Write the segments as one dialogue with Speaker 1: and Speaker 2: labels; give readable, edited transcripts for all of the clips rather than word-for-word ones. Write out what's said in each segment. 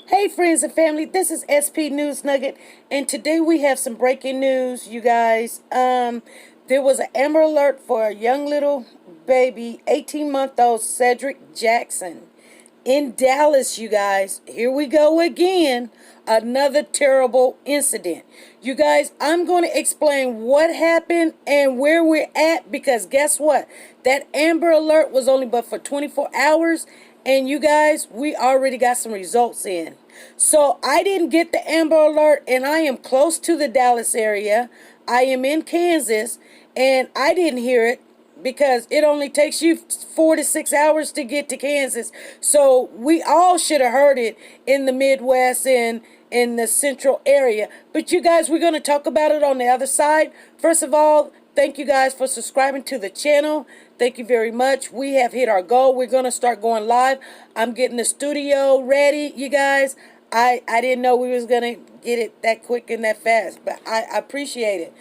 Speaker 1: Hey friends and family, this is SP News Nugget, and today we have some breaking news, you guys. There was an Amber Alert for a young little baby, 18-month-old Cedric Jackson in Dallas, you guys. Here we go again. Another terrible incident. You guys, I'm going to explain what happened and where we're at because guess what? That Amber Alert was only but for 24 hours. And you guys, we already got some results in. So I didn't get the Amber Alert, and I am close to the Dallas area. I am in Kansas, and I didn't hear it because it only takes you 4 to 6 hours to get to Kansas. So we all should have heard it in the Midwest and in the central area. But you guys, we're going to talk about it on the other side. First of all, thank you guys for subscribing to the channel. Thank you very much. We have hit our goal. We're going to start going live. I'm getting the studio ready, you guys. I didn't know we was going to get it that quick and that fast, but I appreciate it.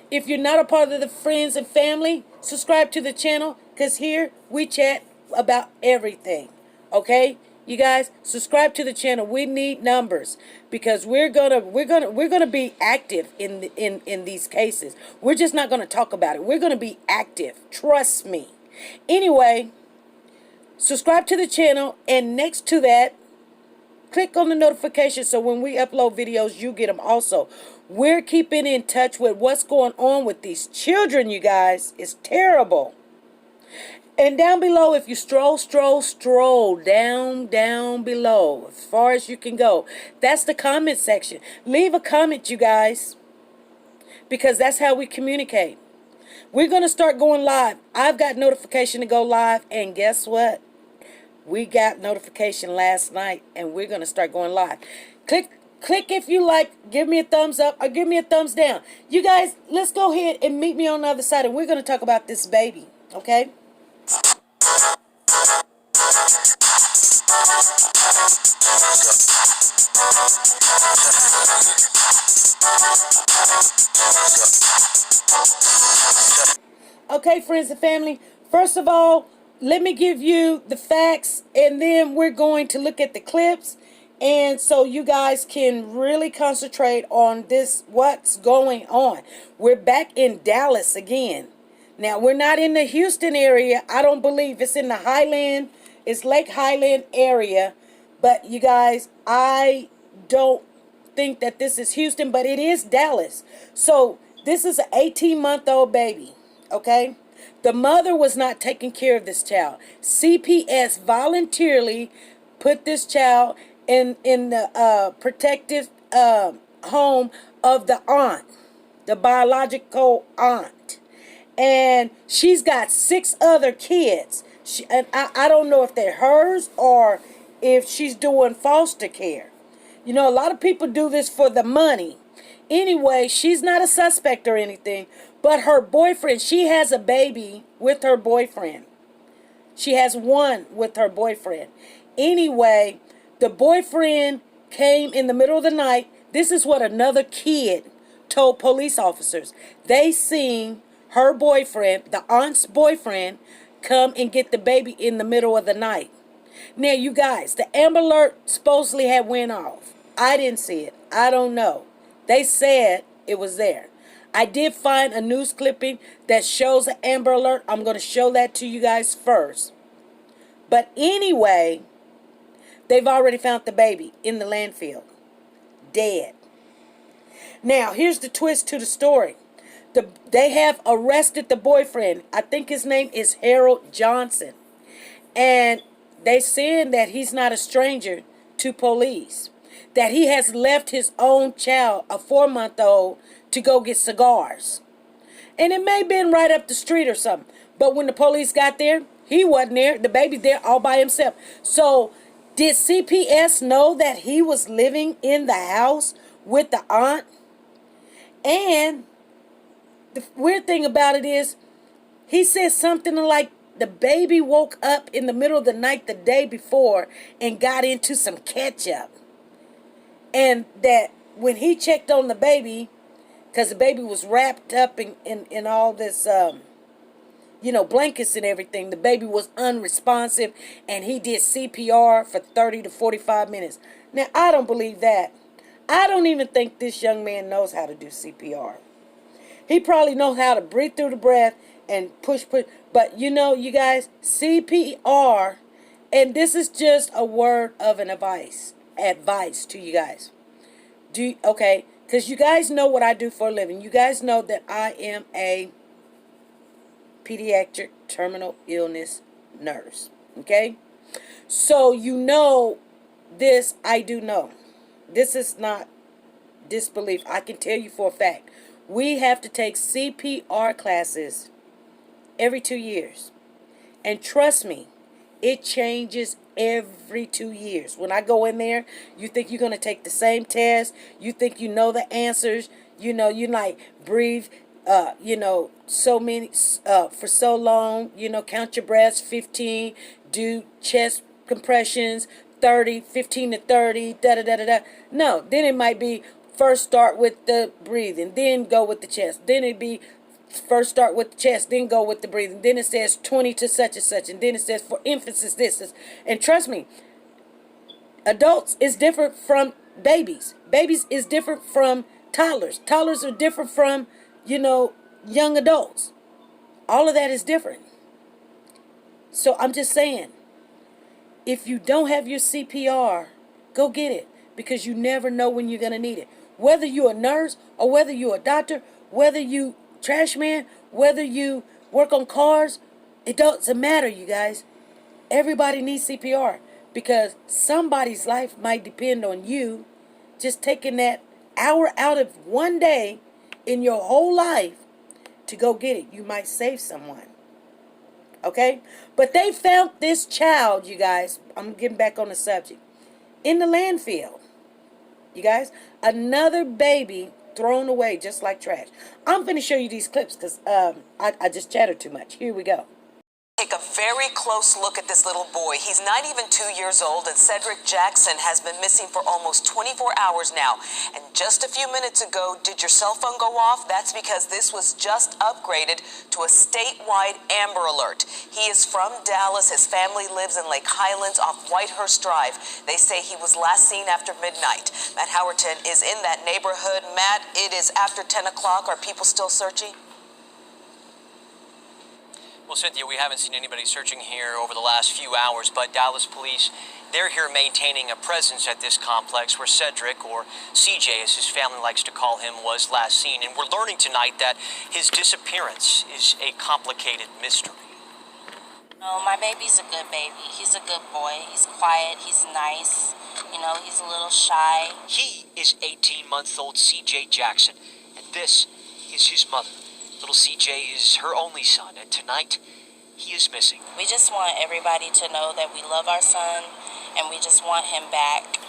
Speaker 1: If you're not a part of the friends and family, subscribe to the channel because here we chat about everything. Okay? You guys, subscribe to the channel. We need numbers because we're gonna be active in these cases. We're just not gonna talk about it. We're gonna be active. Trust me. Anyway, subscribe to the channel, and next to that, click on the notification so when we upload videos, you get them also. We're keeping in touch with what's going on with these children, you guys. It's terrible. And down below, if you stroll down below, as far as you can go, that's the comment section. Leave a comment, you guys, because that's how we communicate. We're going to start going live. I've got notification to go live, and guess what? We got notification last night, and we're going to start going live. Click if you like. Give me a thumbs up or give me a thumbs down. You guys, let's go ahead and meet me on the other side, and we're going to talk about this baby, okay? Okay, friends and family, first of all, let me give you the facts, and then we're going to look at the clips, and so you guys can really concentrate on this, what's going on. We're back in Dallas again. Now, we're not in the Houston area. I don't believe it's in the Highland. It's Lake Highland area. But, you guys, I don't think that this is Houston, but it is Dallas. So, this is an 18-month-old baby, okay? The mother was not taking care of this child. CPS voluntarily put this child in the protective home of the aunt, the biological aunt. And she's got 6 other kids. And I don't know if they're hers or if she's doing foster care. You know, a lot of people do this for the money. Anyway, she's not a suspect or anything, but her boyfriend, she has a baby with her boyfriend. She has one with her boyfriend. Anyway, the boyfriend came in the middle of the night. This is what another kid told police officers. They seen her boyfriend, the aunt's boyfriend, come and get the baby in the middle of the night. Now, you guys, the Amber Alert supposedly had went off. I didn't see it. I don't know. They said it was there. I did find a news clipping that shows the Amber Alert. I'm going to show that to you guys first. But anyway, they've already found the baby in the landfill. Dead. Now, here's the twist to the story. They have arrested the boyfriend. I think his name is Harold Johnson. And they saying that he's not a stranger to police. That he has left his own child, a 4-month-old, to go get cigars. And it may have been right up the street or something. But when the police got there, he wasn't there. The baby's there all by himself. So, did CPS know that he was living in the house with the aunt? And the weird thing about it is, he said something like the baby woke up in the middle of the night the day before and got into some ketchup. And that when he checked on the baby, because the baby was wrapped up in all this blankets and everything. The baby was unresponsive, and he did CPR for 30 to 45 minutes. Now, I don't believe that. I don't even think this young man knows how to do CPR. He probably knows how to breathe through the breath and push. But you guys, CPR, and this is just a word of an advice to you guys. Okay, because you guys know what I do for a living. You guys know that I am a pediatric terminal illness nurse. Okay, so this. I do know. This is not disbelief. I can tell you for a fact. We have to take CPR classes every 2 years. And trust me, it changes every 2 years. When I go in there, you think you're going to take the same test. You think you know the answers. You like breathe, so many, for so long. Count your breaths, 15. Do chest compressions, 30, 15 to 30, da-da-da-da-da. No, then it might be first start with the breathing, then go with the chest. Then it'd be first start with the chest, then go with the breathing. Then it says 20 to such and such. And then it says for emphasis this. And trust me, adults is different from babies. Babies is different from toddlers. Toddlers are different from, young adults. All of that is different. So I'm just saying, if you don't have your CPR, go get it. Because you never know when you're going to need it. Whether you're a nurse or whether you're a doctor, whether you trash man, whether you work on cars, it doesn't matter, you guys. Everybody needs CPR because somebody's life might depend on you just taking that hour out of one day in your whole life to go get it. You might save someone. Okay? But they found this child, you guys. I'm getting back on the subject. In the landfill. You guys, another baby thrown away just like trash. I'm going to show you these clips because I just chattered too much. Here we go.
Speaker 2: Take a very close look at this little boy. He's not even 2 years old, and Cedric Jackson has been missing for almost 24 hours now. And just a few minutes ago, did your cell phone go off? That's because this was just upgraded to a statewide Amber Alert. He is from Dallas. His family lives in Lake Highlands off Whitehurst Drive. They say he was last seen after midnight. Matt Howerton is in that neighborhood. Matt, it is after 10 o'clock. Are people still searching?
Speaker 3: Well, Cynthia, we haven't seen anybody searching here over the last few hours, but Dallas police, they're here maintaining a presence at this complex where Cedric, or CJ as his family likes to call him, was last seen. And we're learning tonight that his disappearance is a complicated mystery.
Speaker 4: No, my baby's a good baby. He's a good boy. He's quiet. He's nice. He's a little shy.
Speaker 3: He is 18-month-old CJ Jackson, and this is his mother. Little CJ is her only son, and tonight, he is missing.
Speaker 4: We just want everybody to know that we love our son, and we just want him back.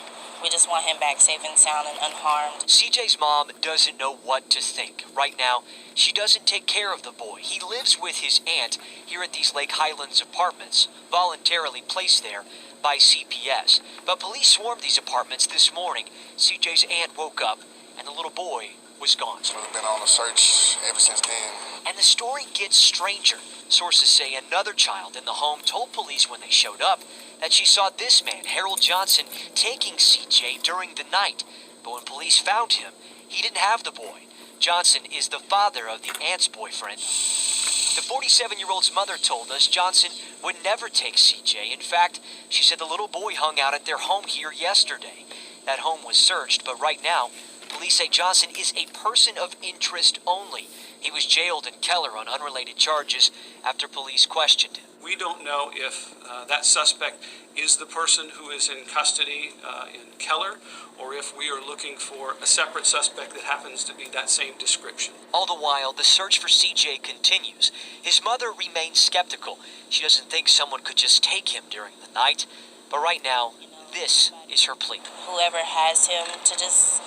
Speaker 4: We just want him back safe and sound and unharmed.
Speaker 3: CJ's mom doesn't know what to think. Right now, she doesn't take care of the boy. He lives with his aunt here at these Lake Highlands apartments, voluntarily placed there by CPS. But police swarmed these apartments this morning. CJ's aunt woke up, and the little boy was gone.
Speaker 5: So we've been on a search ever since then.
Speaker 3: And the story gets stranger. Sources say another child in the home told police when they showed up that she saw this man, Harold Johnson, taking CJ during the night. But when police found him, he didn't have the boy. Johnson is the father of the aunt's boyfriend. The 47-year-old's mother told us Johnson would never take CJ. In fact, she said the little boy hung out at their home here yesterday. That home was searched, but right now, police say Johnson is a person of interest only. He was jailed in Keller on unrelated charges after police questioned him.
Speaker 6: We don't know if that suspect is the person who is in custody in Keller, or if we are looking for a separate suspect that happens to be that same description.
Speaker 3: All the while, the search for CJ continues. His mother remains skeptical. She doesn't think someone could just take him during the night. But right now, this is her plea.
Speaker 4: Whoever has him to just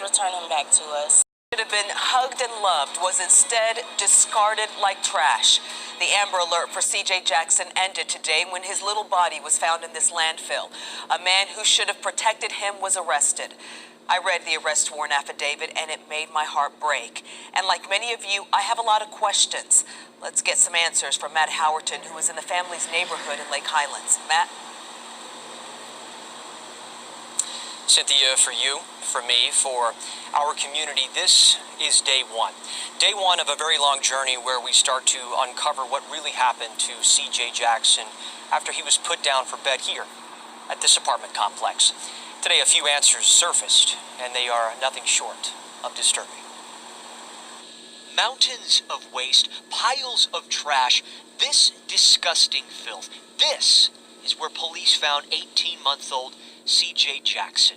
Speaker 4: return him back to us.
Speaker 2: Should have been hugged and loved was instead discarded like trash. The Amber Alert for CJ Jackson ended today when his little body was found in this landfill. A man who should have protected him was arrested. I read the arrest warrant affidavit and it made my heart break. And like many of you, I have a lot of questions. Let's get some answers from Matt Howerton, who is in the family's neighborhood in Lake Highlands. Matt?
Speaker 3: Cynthia, for you, for me, for our community, this is day one. Day one of a very long journey where we start to uncover what really happened to CJ Jackson after he was put down for bed here at this apartment complex. Today, a few answers surfaced, and they are nothing short of disturbing. Mountains of waste, piles of trash, this disgusting filth. This is where police found 18-month-old CJ Jackson,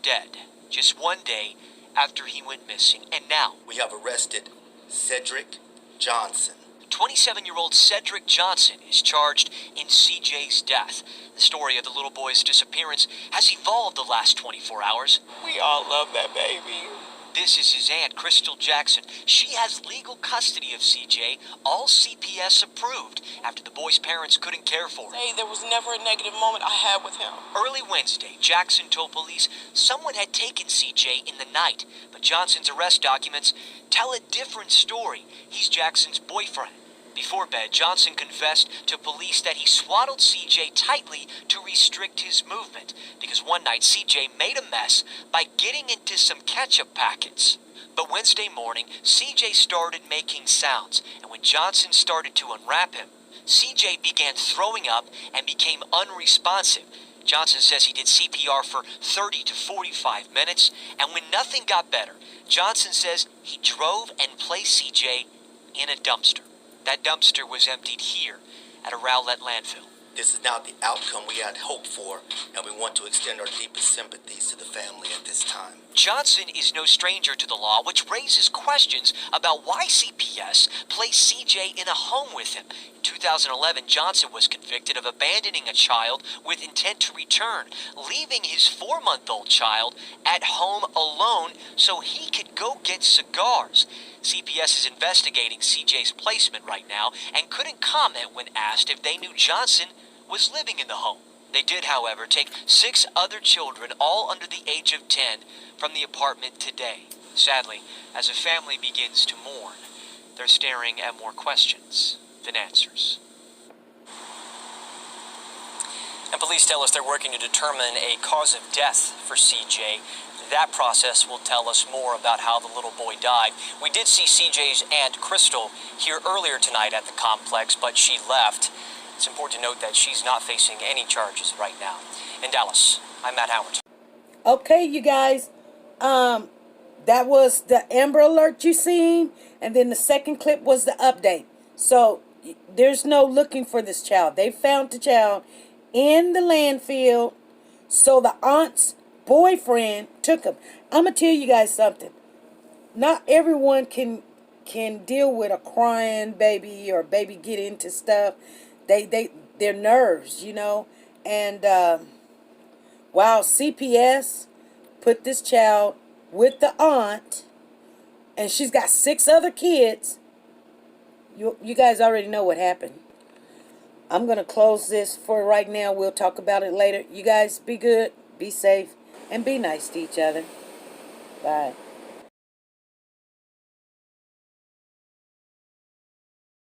Speaker 3: dead, just one day after he went missing. And now
Speaker 7: we have arrested Cedric Jackson.
Speaker 3: 27-year-old Cedric Jackson is charged in CJ's death. The story of the little boy's disappearance has evolved the last 24 hours.
Speaker 8: We all love that baby.
Speaker 3: This is his aunt, Crystal Jackson. She has legal custody of CJ, all CPS approved, after the boy's parents couldn't care for him.
Speaker 8: Hey, there was never a negative moment I had with him.
Speaker 3: Early Wednesday, Jackson told police someone had taken CJ in the night, but Johnson's arrest documents tell a different story. He's Jackson's boyfriend. Before bed, Johnson confessed to police that he swaddled CJ tightly to restrict his movement because one night CJ made a mess by getting into some ketchup packets. But Wednesday morning, CJ started making sounds, and when Johnson started to unwrap him, CJ began throwing up and became unresponsive. Johnson says he did CPR for 30 to 45 minutes, and when nothing got better, Johnson says he drove and placed CJ in a dumpster. That dumpster was emptied here at a Rowlett landfill.
Speaker 7: This is now the outcome we had hoped for, and we want to extend our deepest sympathies to the family at this time.
Speaker 3: Johnson is no stranger to the law, which raises questions about why CPS placed CJ in a home with him. In 2011, Johnson was convicted of abandoning a child with intent to return, leaving his 4-month-old child at home alone so he could go get cigars. CPS is investigating CJ's placement right now and couldn't comment when asked if they knew Johnson was living in the home. They did, however, take 6 other children, all under the age of 10, from the apartment today. Sadly, as a family begins to mourn, they're staring at more questions than answers. And police tell us they're working to determine a cause of death for CJ. That process will tell us more about how the little boy died. We did see CJ's aunt, Crystal, here earlier tonight at the complex, but she left. It's important to note that she's not facing any charges right now. In Dallas, I'm Matt Howard.
Speaker 1: Okay, you guys. That was the Amber Alert you seen, and then the second clip was the update. So there's no looking for this child. They found the child in the landfill, so the aunt's boyfriend took him. I'm gonna tell you guys something. Not everyone can deal with a crying baby or baby get into stuff. Their nerves, you know. And while CPS put this child with the aunt, and she's got 6 other kids, you guys already know what happened. I'm gonna close this for right now. We'll talk about it later. You guys be good, be safe, and be nice to each other. Bye.